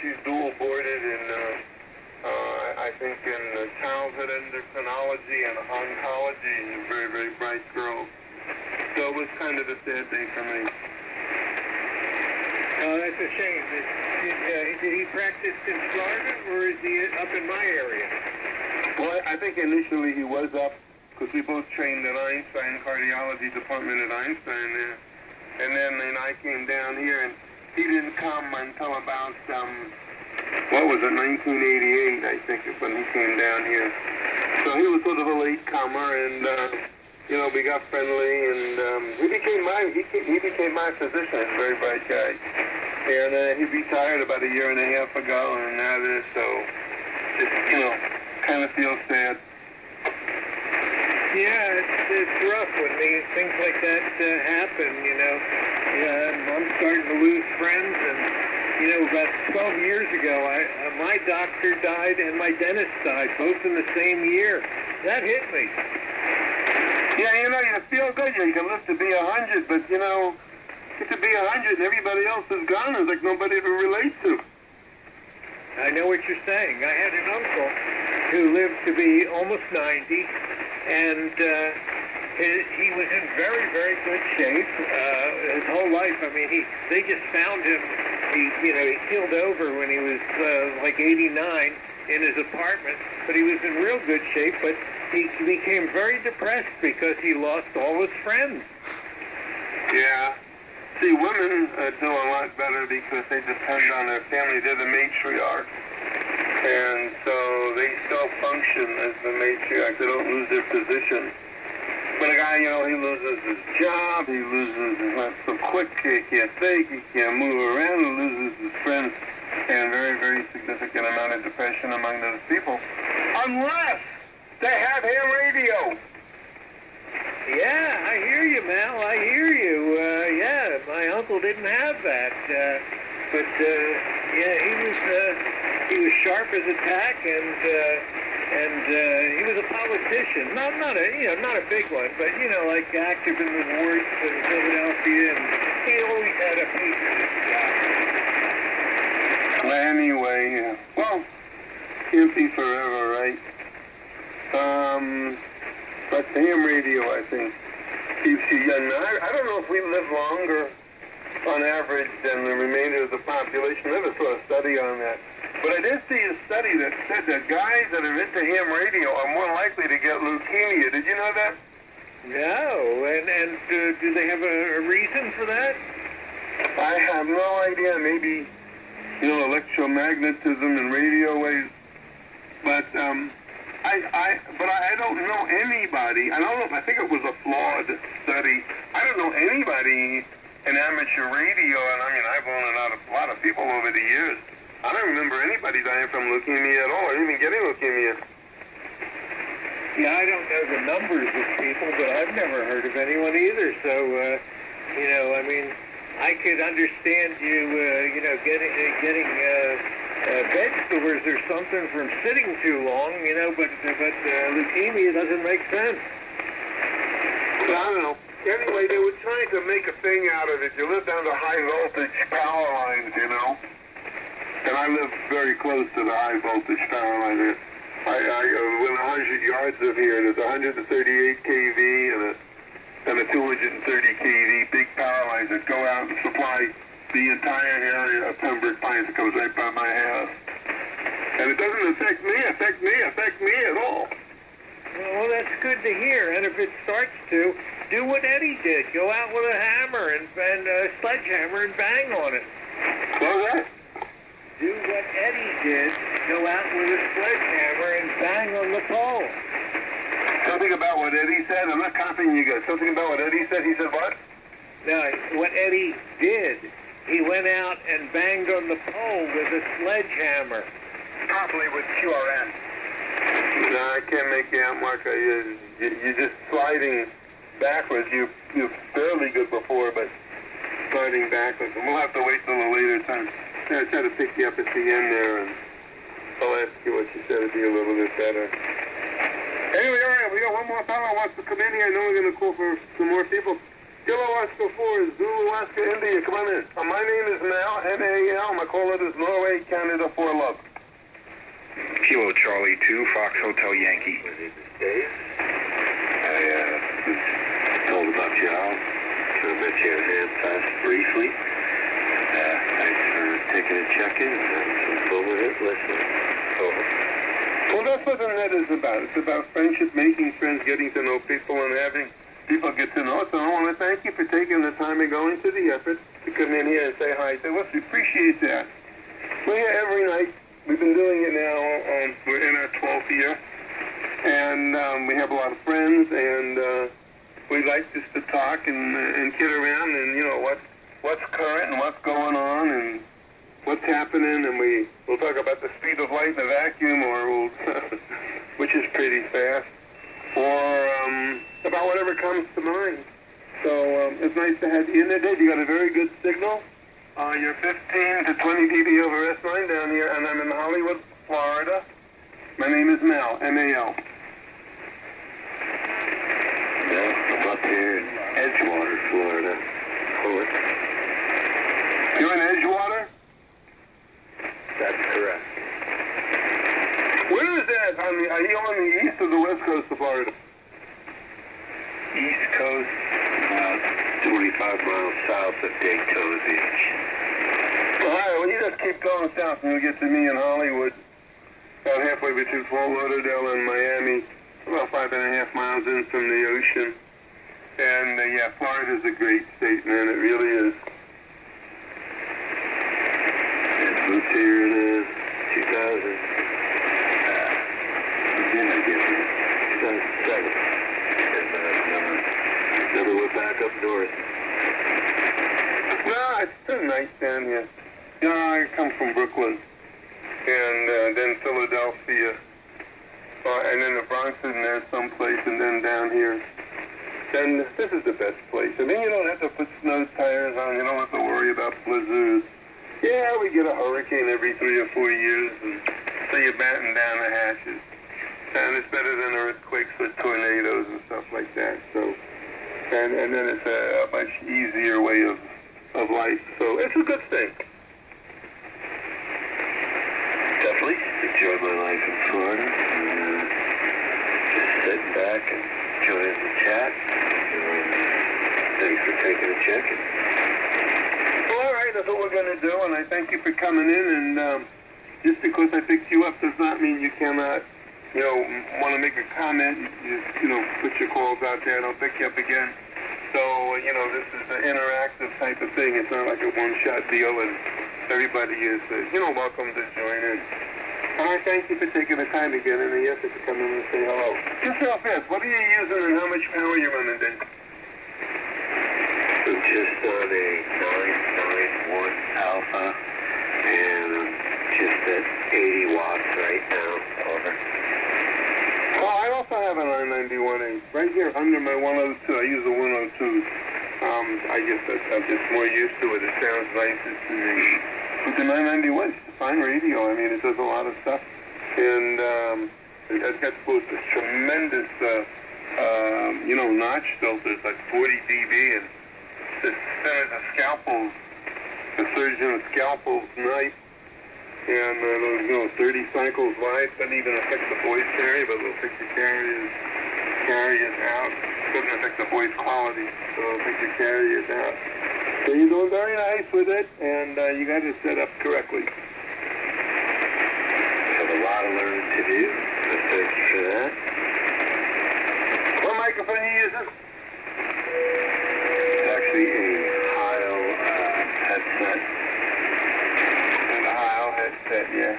she's dual boarded in, I think in childhood endocrinology and oncology. She's a very, very bright girl. So it was kind of a sad day for me. Oh, that's a shame. Did he practice in Florida, or is he up in my area? Well, I think initially he was up, because we both trained at Einstein, cardiology department at Einstein there. And then I came down here, and he didn't come until about, what was it, 1988, I think, is when he came down here. So he was sort of a late comer, and, you know, we got friendly, and he became my physician, a very bright guy. And he retired about a year and a half ago, and that is, so, just, you know, kind of feels sad. Yeah, it's rough when things like that happen, you know. Yeah, I'm starting to lose friends, and, you know, about 12 years ago, my doctor died and my dentist died, both in the same year. That hit me. Yeah, you know, you feel good. You can live to be 100, but, you know, get to be 100 and everybody else is gone. It's like nobody to relate to. I know what you're saying. I had an uncle who lived to be almost 90, and he was in very, very good shape his whole life. I mean, they just found him. He keeled over when he was like 89 in his apartment, but he was in real good shape. But he became very depressed because he lost all his friends. Yeah. See, women do a lot better because they depend on their family. They're the matriarch. And so they still function as the matriarch. They don't lose their position. But a guy, you know, he loses his job. He loses, he's not so quick. He can't think. He can't move around. He loses his friends. And a very, very significant amount of depression among those people. Unless they have ham radio. Yeah, I hear you, Mal. I hear you. Yeah, my uncle didn't have that. But yeah, he was sharp as a tack, and he was a politician. Not a big one, but you know, like active in the wards in Philadelphia, and he always had a patriot's job. Well, anyway, well, can't be forever, right? But the ham radio, I think, keeps you young. Now, I don't know if we live longer on average than the remainder of the population. I never saw a study on that. But I did see a study that said that guys that are into ham radio are more likely to get leukemia. Did you know that? No. And do they have a reason for that? I have no idea. Maybe, you know, electromagnetism and radio waves. But, I don't know anybody. I think it was a flawed study. I don't know anybody in amateur radio, and I mean, I've known a lot of people over the years. I don't remember anybody dying from leukemia at all, or even getting leukemia. Yeah, I don't know the numbers of people, but I've never heard of anyone either. So, you know, I mean, I could understand you know, getting bed sores or something from sitting too long, you know, but leukemia doesn't make sense. I don't know. Anyway, they were trying to make a thing out of it. You live down to high voltage power lines, you know. And I live very close to the high voltage power line. Within 100 yards of here, there's 138 kV and a 230 kV big power lines that go out and supply the entire area of Pembroke Pines. It goes right by my house. And it doesn't affect me at all. Well, that's good to hear. And if it starts to, do what Eddie did. Go out with a hammer and a sledgehammer and bang on it. What was that? Do what Eddie did. Go out with a sledgehammer and bang on the pole. Something about what Eddie said? I'm not copying you guys. Something about what Eddie said? He said what? No, what Eddie did. He went out and banged on the pole with a sledgehammer. Probably with QRN. No, I can't make you out, Mark. You're just sliding backwards. You're fairly good before, but sliding backwards. And we'll have to wait till a later time. I'll try to pick you up at the end there, and I'll ask you what you said to be a little bit better. Anyway, all right, we got one more fellow who wants to come in here. I know we're going to call for some more people. Kilo Oscar 4 is Zulu Oscar India. Come on in. My name is Mal, N-A-L. I call it is Norway, Canada for love. Kilo Charlie 2, Fox Hotel Yankee. Dave, I told about y'all. I met you at Handfast briefly. Thanks for taking a check-in and having some fun with it. Listen. Over. Well, that's what the net is about. It's about friendship, making friends, getting to know people, and having people get to know us. And I want to thank you for taking the time and going to the effort to come in here and say hi to us. We appreciate that. We're here every night. We've been doing it now. We're in our 12th year. And we have a lot of friends, and we like just to talk and kid around and, you know, what's current and what's going on and what's happening. And we'll talk about the speed of light in a vacuum, or which is pretty fast, or about whatever comes to mind. So it's nice to have you in there, Dave. You got a very good signal. You're 15 to 20 dB over S9 down here, and I'm in Hollywood, Florida. My name is Mal, M-A-L. Yeah, I'm up here in Edgewater, Florida. You're in Edgewater? That's correct. Where is that? Are you on the east or the west coast of Florida? East Coast, about 25 miles south of Daytona Beach. All right, well, you just keep going south and you'll get to me in Hollywood, about halfway between Fort Lauderdale and Miami, about 5.5 miles in from the ocean. And, yeah, Florida's a great state, man. It really is. I moved here in 2000. I guess, 2007. And never went back up north. No, it's been nice down here. You know, I come from Brooklyn, and then Philadelphia, and then the Bronx in there someplace, and then down here. Then this is the best place. I mean, you don't have to put snow tires on. You don't have to worry about blizzards. Yeah, we get a hurricane every 3 or 4 years, and so you're batting down the hatches. And it's better than earthquakes with tornadoes and stuff like that. So, and then it's a much easier way of life. So it's a good thing. Definitely enjoyed my life in Florida. Just sitting back and enjoying the chat. Thanks for taking a check. Well, all right, that's what we're going to do, and I thank you for coming in. And just because I picked you up does not mean you cannot, you know, want to make a comment. You know, put your calls out there, and I'll pick you up again. So, you know, this is an interactive type of thing. It's not like a one-shot deal, and everybody is, you know, welcome to join in. And I thank you for taking the time again and the effort to come in and say hello. Just real fast, what are you using and how much power are you running, Dave? I'm just on a 991 alpha, and I'm just at 80 watts right now. Over. Well, I also have a 991A right here under my 102. I use a 102. I guess I'm just more used to it. It sounds nicer to me. But the 991 is a fine radio. I mean, it does a lot of stuff. And it's got both this tremendous, you know, notch filters, like 40 dB, and this a scalpel, a surgeon's scalpel knife. And those, you know, 30 cycles wide, doesn't even affect the voice area, but it'll affect the carriers out. Doesn't affect the voice quality, so it'll affect the carriers out. So you're doing very nice with it, and you got it set up correctly. Have a lot of learning to do, so thank you for that. What microphone are you using? It's actually a Heil headset. Yeah.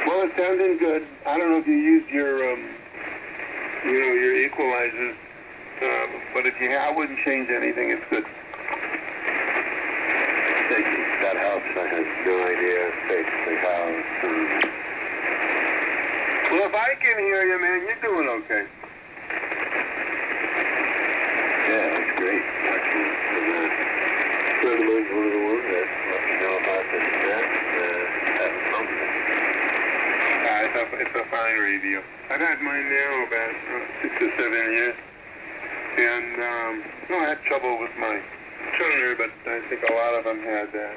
Well, it's sounding good. I don't know if you used your, you know, your equalizers, but if you, I wouldn't change anything. It's good. Thank you. That helps. I had no idea basically how. Well, if I can hear you, man, you're doing okay. Yeah, that's great. Actually, Cinnamon, one of the ones that let me know about this and that. It's a fine radio. I've had mine now about 6 or 7 years. And, no, I had trouble with my tuner, but I think a lot of them had that.